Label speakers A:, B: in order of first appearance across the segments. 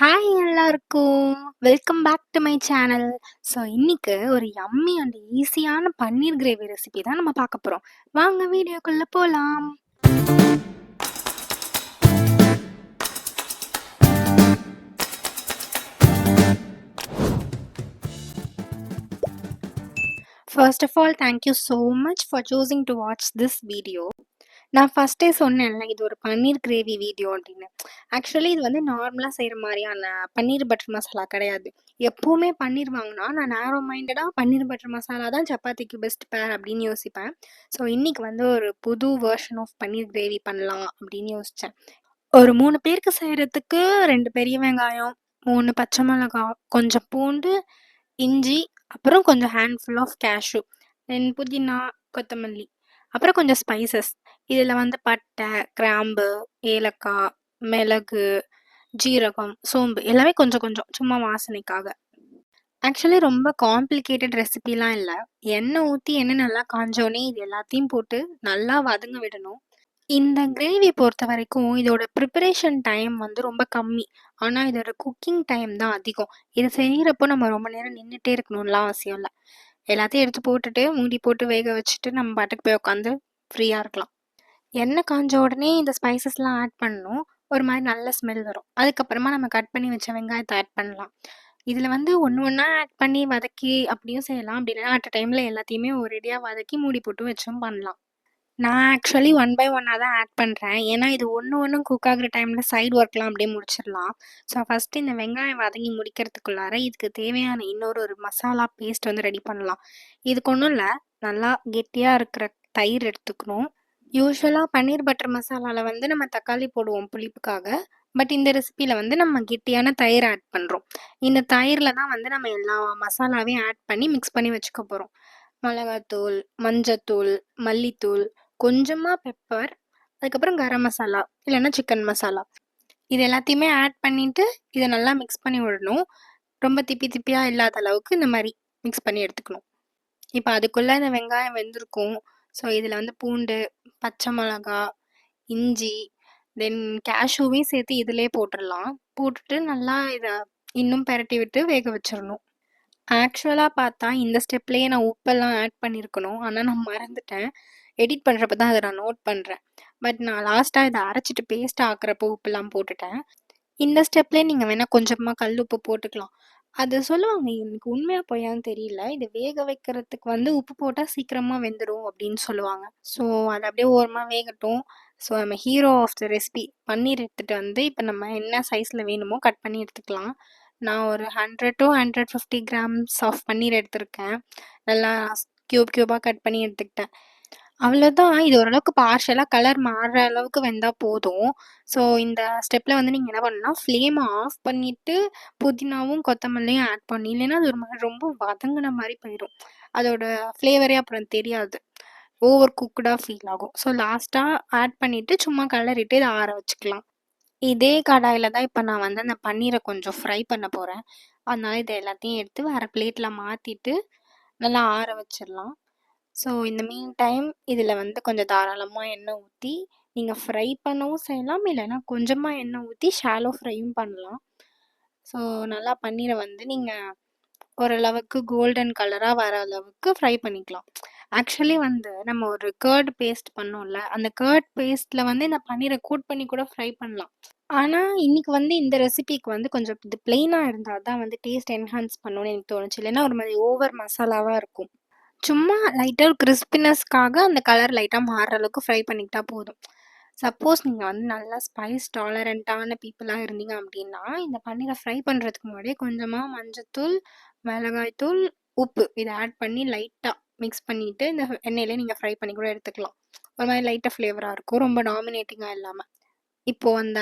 A: Hi எல்லாருக்கும் welcome back to my channel. So இன்னைக்கு ஒரு யம்மி அண்ட் ஈஸியான பன்னீர் கிரேவி ரெசிபி தான் நம்ம பார்க்க போகிறோம். வாங்க வீடியோக்குள்ளே போகலாம். First of all thank you so much for choosing to watch this video. நான் ஃபஸ்ட்டே சொன்னேன்ல இது ஒரு பன்னீர் கிரேவி வீடியோ அப்படின்னு. ஆக்சுவலி இது வந்து நார்மலாக செய்கிற மாதிரியான பன்னீர் பட்டர் மசாலா கிடையாது. எப்போவுமே பன்னீர் வாங்கினா நான் நேரோ மைண்டடாக பன்னீர் பட்டர் மசாலா தான் சப்பாத்திக்கு பெஸ்ட் பேர் அப்படின்னு யோசிப்பேன். ஸோ இன்றைக்கி வந்து ஒரு புது வெர்ஷன் ஆஃப் பன்னீர் கிரேவி பண்ணலாம் அப்படின்னு யோசித்தேன். ஒரு 3 பேருக்கு செய்கிறதுக்கு 2 பெரிய வெங்காயம், 3 பச்சை மிளகாய், கொஞ்சம் பூண்டு, இஞ்சி, அப்புறம் கொஞ்சம் ஹேண்ட்ஃபுல் ஆஃப் கேஷ்யூ, தென் புதினா, கொத்தமல்லி, அப்புறம் கொஞ்சம் ஸ்பைசஸ். இதில் வந்து பட்டை, கிராம்பு, ஏலக்காய், மிளகு, ஜீரகம், சோம்பு எல்லாமே கொஞ்சம் கொஞ்சம் சும்மா வாசனைக்காக. ஆக்சுவலி ரொம்ப காம்ப்ளிகேட்டட் ரெசிபிலாம் இல்லை. எண்ணெய் ஊற்றி எண்ணெய் நல்லா காஞ்சோடனே இது எல்லாத்தையும் போட்டு நல்லா வதங்க விடணும். இந்த கிரேவி பொறுத்த வரைக்கும் இதோட ப்ரிப்பரேஷன் டைம் வந்து ரொம்ப கம்மி. ஆனால் இதோட குக்கிங் டைம் தான் அதிகம். இது செய்கிறப்போ நம்ம ரொம்ப நேரம் நின்றுட்டே இருக்கணும்லாம் அவசியம் இல்லை. எல்லாத்தையும் எடுத்து போட்டுட்டு மூடி போட்டு வேக வச்சுட்டு நம்ம பாட்டுக்கு போய் உட்காந்து ஃப்ரீயாக இருக்கலாம். எண்ணெய் காஞ்ச உடனே இந்த ஸ்பைசஸ்லாம் ஆட் பண்ணணும். ஒரு மாதிரி நல்ல ஸ்மெல் வரும். அதுக்கப்புறமா நம்ம கட் பண்ணி வச்ச வெங்காயத்தை ஆட் பண்ணலாம். இதில் வந்து ஒன்று ஒன்றா ஆட் பண்ணி வதக்கி அப்படியும் செய்யலாம். அப்படின்னா அட் டைமில் எல்லாத்தையுமே ஒரேடியாக வதக்கி மூடி போட்டு வச்சும் பண்ணலாம். நான் ஆக்சுவலி 1 பை 1 தான் ஆட் பண்ணுறேன். ஏன்னா இது ஒன்றும் குக் ஆகுற டைமில் சைடு ஒர்க்லாம் அப்படியே முடிச்சிடலாம். ஸோ ஃபஸ்ட்டு இந்த வெங்காயம் வதங்கி முடிக்கிறதுக்குள்ளார இதுக்கு தேவையான ஒரு மசாலா பேஸ்ட் வந்து ரெடி பண்ணலாம். இதுக்கு ஒன்றும் இல்லை, நல்லா கெட்டியாக இருக்கிற தயிர் எடுத்துக்கணும். யூஸ்வலாக பன்னீர் பட்டர் மசாலாவில் வந்து நம்ம தக்காளி போடுவோம் புளிப்புக்காக. பட் இந்த ரெசிபியில் வந்து நம்ம கெட்டியான தயிர் ஆட் பண்ணுறோம். இந்த தயிரில் தான் வந்து நம்ம எல்லா மசாலாவையும் ஆட் பண்ணி மிக்ஸ் பண்ணி வச்சுக்க போகிறோம். மிளகாத்தூள், மஞ்சத்தூள், மல்லித்தூள், கொஞ்சமாக பெப்பர், அதுக்கப்புறம் கரம் மசாலா இல்லைன்னா சிக்கன் மசாலா, இது எல்லாத்தையுமே ஆட் பண்ணிவிட்டு இதை நல்லா மிக்ஸ் பண்ணி விடணும். ரொம்ப திப்பி திப்பியாக இல்லாத அளவுக்கு இந்த மாதிரி மிக்ஸ் பண்ணி எடுத்துக்கணும். இப்போ அதுக்குள்ளே இந்த வெங்காயம் வெந்திருக்கும். ஸோ இதில் வந்து பூண்டு, பச்சை மிளகா, இஞ்சி, தென் கேஷ்யூவையும் சேர்த்து இதிலே போட்டுடலாம். போட்டுட்டு நல்லா இதை இன்னும் பெரட்டி விட்டு வேக வச்சிடணும். ஆக்சுவலாக பார்த்தா இந்த ஸ்டெப்லேயே நான் உப்பெல்லாம் ஆட் பண்ணியிருக்கணும். ஆனால் நான் மறந்துட்டேன். எடிட் பண்ணுறப்ப தான் அதை நான் நோட் பண்ணுறேன். பட் நான் லாஸ்ட்டாக இதை அரைச்சிட்டு பேஸ்ட் ஆக்குறப்போ உப்புலாம் போட்டுட்டேன். இந்த ஸ்டெப்லேயே நீங்கள் வேணால் கொஞ்சமாக கல் உப்பு போட்டுக்கலாம். அது சொல்லுவாங்க, எனக்கு உண்மையாக பொய்யான்னு தெரியல. இது வேக வைக்கிறதுக்கு வந்து உப்பு போட்டால் சீக்கிரமாக வெந்துடும் அப்படின்னு சொல்லுவாங்க. ஸோ அது அப்படியே ஓரமாக வேகட்டும். ஸோ நம்ம ஹீரோ ஆஃப் த ரெசிபி பன்னீர் எடுத்துகிட்டு வந்து இப்போ நம்ம என்ன சைஸில் வேணுமோ கட் பண்ணி எடுத்துக்கலாம். நான் ஒரு 100 to 150 கிராம்ஸ் ஆஃப் பன்னீர் எடுத்திருக்கேன். நல்லா க்யூபாக கட் பண்ணி எடுத்துக்கிட்டேன். அவ்வளோதான். இது ஓரளவுக்கு பார்ஷியலாக கலர் மாறுற அளவுக்கு வெந்தால் போதும். ஸோ இந்த ஸ்டெப்பில் வந்து நீங்கள் என்ன பண்ணணும்னா ஃப்ளேமை ஆஃப் பண்ணிவிட்டு புதினாவும் கொத்தமல்லியும் ஆட் பண்ணி, இல்லைன்னா அது ஒரு மாதிரி ரொம்ப வதங்கின மாதிரி போயிடும். அதோட ஃப்ளேவரே அப்புறம் தெரியாது, ஓவர் குக்குடாக ஃபீல் ஆகும். ஸோ லாஸ்ட்டாக ஆட் பண்ணிவிட்டு சும்மா கலரிட்டு இதை ஆற வச்சுக்கலாம். இதே கடாயில் தான் இப்போ நான் வந்து அந்த பன்னீரை கொஞ்சம் ஃப்ரை பண்ண போகிறேன். அதனால இதை எல்லாத்தையும் எடுத்து வேறு பிளேட்டில் மாற்றிட்டு நல்லா ஆற வச்சிடலாம். ஸோ இந்த மீன் டைம் இதில் வந்து கொஞ்சம் தாராளமாக எண்ணெய் ஊற்றி நீங்கள் ஃப்ரை பண்ணவும் செய்யலாம், இல்லைன்னா கொஞ்சமாக எண்ணெய் ஊற்றி ஷாலோ ஃப்ரையும் பண்ணலாம். ஸோ நல்லா பன்னீரை வந்து நீங்கள் ஓரளவுக்கு கோல்டன் கலராக வர அளவுக்கு ஃப்ரை பண்ணிக்கலாம். ஆக்சுவலி வந்து நம்ம ஒரு கர்ட் பேஸ்ட் பண்ணோம்ல, அந்த கர்ட் பேஸ்ட்டில் வந்து இந்த பன்னீரை கூட் பண்ணி கூட ஃப்ரை பண்ணலாம். ஆனால் இன்னைக்கு வந்து இந்த ரெசிபிக்கு வந்து கொஞ்சம் இது பிளெயினாக இருந்தால் தான் வந்து டேஸ்ட் என்ஹான்ஸ் பண்ணணும்னு எனக்கு தோணுச்சு. இல்லைன்னா ஒரு மாதிரி ஓவர் மசாலாவாக இருக்கும். சும்மா லைட்டாக ஒரு கிறிஸ்பினஸ்க்காக அந்த கலர் லைட்டாக மாறுற அளவுக்கு ஃப்ரை பண்ணிக்கிட்டா போதும். சப்போஸ் நீங்கள் வந்து நல்லா ஸ்பைஸ் டாலரண்ட்டான பீப்புளாக இருந்தீங்க அப்படின்னா இந்த பன்னீரை ஃப்ரை பண்ணுறதுக்கு முன்னாடியே கொஞ்சமாக மஞ்சத்தூள், மிளகாய்த்தூள், உப்பு இதை ஆட் பண்ணி லைட்டாக மிக்ஸ் பண்ணிவிட்டு இந்த எண்ணெயிலே நீங்கள் ஃப்ரை பண்ணி கூட எடுத்துக்கலாம். ஒரு மாதிரி லைட்டாக ஃப்ளேவராக இருக்கும், ரொம்ப டாமினேட்டிங்காக இல்லாமல். இப்போது அந்த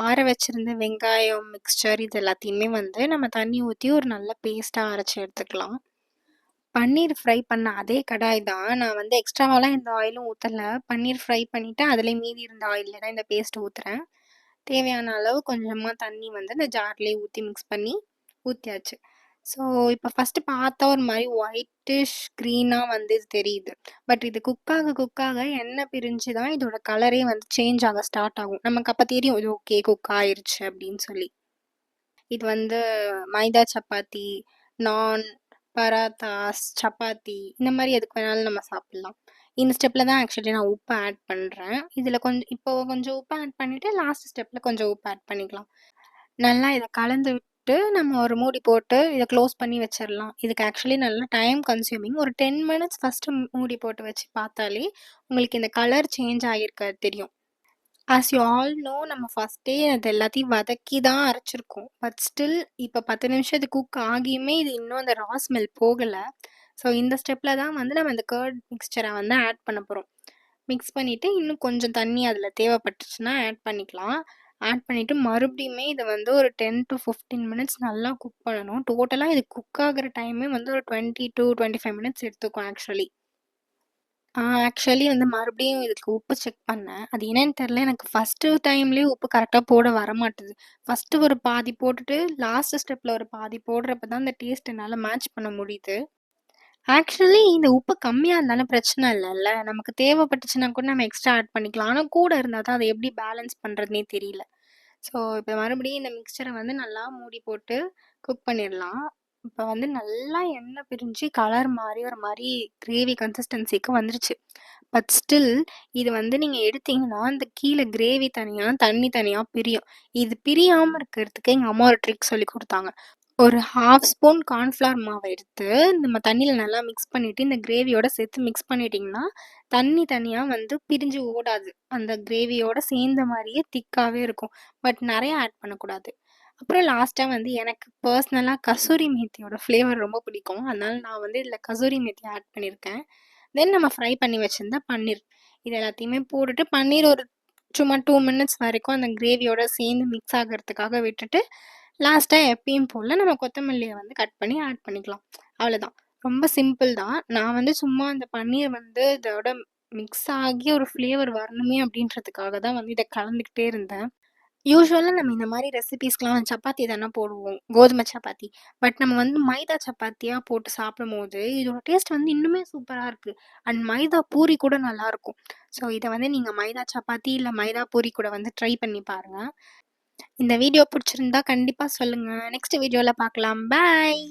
A: ஆற வச்சுருந்த வெங்காயம் மிக்ஸ்சர் இது எல்லாத்தையுமே வந்து நம்ம தண்ணி ஊற்றி ஒரு நல்ல பேஸ்ட்டாக அரைச்சி எடுத்துக்கலாம். பன்னீர் ஃப்ரை பண்ண அதே கடாய் தான் நான் வந்து எக்ஸ்ட்ராவாலாம் எந்த ஆயிலும் ஊற்றலை. பன்னீர் ஃப்ரை பண்ணிவிட்டு அதிலே மீதி இருந்த ஆயிலில் தான் இந்த பேஸ்ட் ஊற்றுறேன். தேவையான அளவு கொஞ்சமாக தண்ணி வந்து இந்த ஜார்லேயே ஊற்றி மிக்ஸ் பண்ணி ஊற்றியாச்சு. ஸோ இப்போ ஃபஸ்ட்டு பார்த்தா ஒரு மாதிரி ஒயிட்டிஷ் க்ரீனாக வந்து இது தெரியுது. பட் இது குக்காக எண்ணெய் பிரிஞ்சு தான் இதோட கலரே வந்து சேஞ்ச் ஆக ஸ்டார்ட் ஆகும். நமக்கு அப்போ தெரியும் இது ஓகே குக் ஆயிருச்சு அப்படின்னு சொல்லி. இது வந்து மைதா சப்பாத்தி, நான், பராத்தாஸ், சப்பாத்தி இந்த மாரி எதுக்கு வேணாலும் நம்ம சாப்பிடலாம். இந்த ஸ்டெப்ல தான் ஆக்சுவலி நான் உப்பு ஆட் பண்றேன். இதுல இப்போ கொஞ்சம் உப்பு ஆட் பண்ணிட்டு லாஸ்ட் ஸ்டெப்ல கொஞ்சம் உப்பு ஆட் பண்ணிக்கலாம். நல்லா இத கலந்து விட்டு நம்ம ஒரு மூடி போட்டு இத க்ளோஸ் பண்ணி வச்சிரலாம். இதுக்கு ஆக்சுவலி நல்லா டைம் கன்சியூமிங். ஒரு 10 மினிட்ஸ் ஃபர்ஸ்ட்டு மூடி போட்டு வச்சு பார்த்தாலே, உங்களுக்கு இந்த கலர் சேஞ்ச் ஆகியிருக்கிறது தெரியும். ஆஸ் யூ ஆல் நோ நம்ம ஃபர்ஸ்ட்டே அது எல்லாத்தையும் வதக்கி தான் அரைச்சிருக்கோம். பட் ஸ்டில் இப்போ 10 நிமிஷம் இது குக் ஆகியுமே இது இன்னும் அந்த ரா ஸ்மெல் போகல. ஸோ இந்த ஸ்டெப்ல தான் வந்து நம்ம இந்த கர்ட் மிக்ஸ்சரை வந்து ஆட் பண்ண போறோம். மிக்ஸ் பண்ணிட்டு இன்னும் கொஞ்சம் தண்ணி அதில தேவைப்பட்டுச்சுன்னா ஆட் பண்ணிக்கலாம். ஆட் பண்ணிட்டு மறுபடியுமே இத வந்து ஒரு 10 to 15 மினிட்ஸ் நல்லா குக் பண்ணணும். டோட்டலா இது குக் ஆகுற டைமே வந்து ஒரு 20 to 25 மினிட்ஸ் எடுத்துக்கும் ஆக்சுவலி. ஆக்சுவலி வந்து மறுபடியும் இதுக்கு உப்பு செக் பண்ணேன். அது என்னன்னு தெரியல. எனக்கு ஃபர்ஸ்ட்டு டைம்லயே உப்பு கரெக்ட்டா போட வரமாட்டுது. ஃபர்ஸ்ட்டு ஒரு பாதி போட்டுட்டு, லாஸ்ட் ஸ்டெப்ல ஒரு பாதி போடுறப்ப தான் அந்த டேஸ்ட் என்னால மேட்ச் பண்ண முடியுது. ஆக்சுவலி இந்த உப்பு கம்மியா இருந்தாலும் பிரச்சனை இல்லல்ல. நமக்கு தேவைப்பட்டுச்சுன்னா கூட நம்ம எக்ஸ்ட்ரா ஆட் பண்ணிக்கலாம். ஆனா கூட இருந்தா தான் அத எப்படி பேலன்ஸ் பண்றதுன்னே தெரியல. ஸோ இப்போ மறுபடியும் இந்த மிக்ஸ்சர வந்து நல்லா மூடி போட்டு குக் பண்ணிடலாம். இப்போ வந்து நல்லா எண்ணெய் பிரிஞ்சு கலர் மாறி ஒரு மாரி கிரேவி கன்சிஸ்டன்சிக்கு வந்துருச்சு. பட் ஸ்டில் இது வந்து நீங்க எடுத்தீங்கன்னா, இந்த கீழ கிரேவி தனியா, தண்ணி தனியா பிரியும். இது பிரியாம இருக்கிறதுக்கு எங்க அம்மா ஒரு ட்ரிக் சொல்லிக் குடுத்தாங்க. ஒரு 1/2 ஸ்பூன் கார்ன்ஃப்ளவர் மாவ எடுத்து நம்ம தண்ணீல நல்லா மிக்ஸ் பண்ணிட்டு, இந்த கிரேவியோட சேர்த்து மிக்ஸ் பண்ணிட்டீங்கன்னா, தண்ணி தனியா வந்து பிரிஞ்சு ஓடாது. அந்த கிரேவியோட சேர்ந்த மாரியே திக்காவே இருக்கும். பட் நெறைய ஆட் பண்ணக்கூடாது. அப்புறம் லாஸ்ட்டா வந்து எனக்கு பர்சனலா கசூரி மேத்தியோட ஃப்ளேவர் ரொம்ப பிடிக்கும். அதனால நான் வந்து இதில கசூரி மேத்தி ஆட் பண்ணியிருக்கேன். தென் நம்ம ஃப்ரை பண்ணி வச்சிருந்த பன்னீர். இது எல்லாத்தையுமே போட்டுட்டு பன்னீர் ஒரு சும்மா 2 மினிட்ஸ் வரைக்கும் அந்த கிரேவியோட சேர்ந்து மிக்ஸ் ஆகுறதுக்காக விட்டுட்டு, லாஸ்ட்டா எப்பயும் போல நம்ம கொத்தமல்லிய வந்து கட் பண்ணி ஆட் பண்ணிக்கலாம். அவ்வளோதான். ரொம்ப சிம்பிள் தான். நான் வந்து சும்மா அந்த பன்னீர் வந்து இதோட மிக்ஸ் ஆகி ஒரு ஃப்ளேவர் வரணுமே அப்படின்றதுக்காக தான் வந்து இத கலந்துக்கிட்டே இருந்தேன். யூசுவலா நம்ம இந்த மாரி ரெசிபீஸ்க்குலாம் சப்பாத்தி தானே போடுவோம். கோதுமை சப்பாத்தி. பட் நம்ம வந்து மைதா சப்பாத்தியா போட்டு சாப்பிடும்போது, இதோட டேஸ்ட் வந்து இன்னுமே சூப்பரா இருக்கு. அண்ட் மைதா பூரி கூட நல்லாருக்கும். ஸோ இத வந்து நீங்க மைதா சப்பாத்தி, இல்ல மைதா பூரி கூட வந்து ட்ரை பண்ணி பாருங்க. இந்த வீடியோ பிடிச்சிருந்தா கண்டிப்பா சொல்லுங்க. நெக்ஸ்ட் வீடியோல பார்க்கலாம். பாய்.